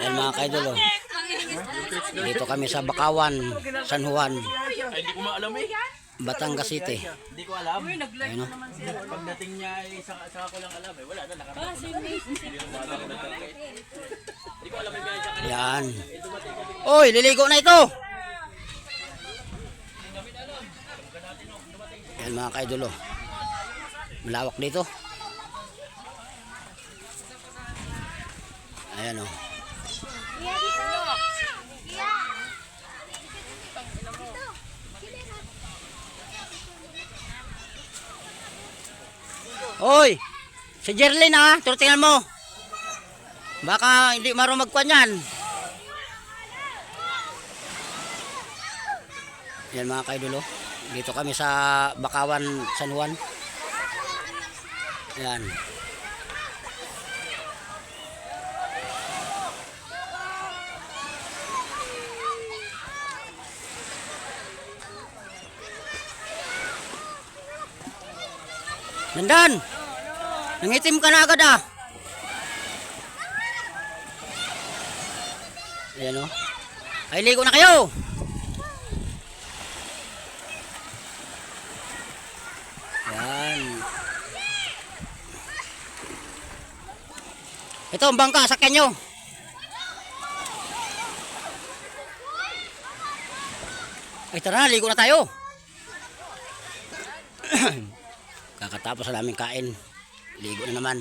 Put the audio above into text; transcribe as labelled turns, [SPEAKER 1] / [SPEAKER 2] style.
[SPEAKER 1] Ayan mga kaidol, oh. Dito kami sa Bakawan, San Juan,
[SPEAKER 2] Ay, hindi ko maalam eh.
[SPEAKER 1] Batangas City.
[SPEAKER 2] Hindi ko alam.
[SPEAKER 1] Ayun, oh.
[SPEAKER 2] Pagdating niya, saka ko lang alam eh. Wala na, nakapagod. Hindi ko alam eh.
[SPEAKER 1] Yan. Oy, liligo na ito. Ayan mga kaidol, oh. Malawak dito. Ayan, oh. Oy, si Jerlyn ha, turutingan mo. Baka hindi marunong magkuhan yan. Yan mga kaidolo. Dito kami sa Bakawan, San Juan. Yan. Nandan! Nangitim ka na agad ah! Ayan o. Ay, ligo na kayo! Yan. Ito ang bangka, sakyan nyo. Ay, tara na, ligo na tayo. Kakatapos na namin kain. Ligo na naman.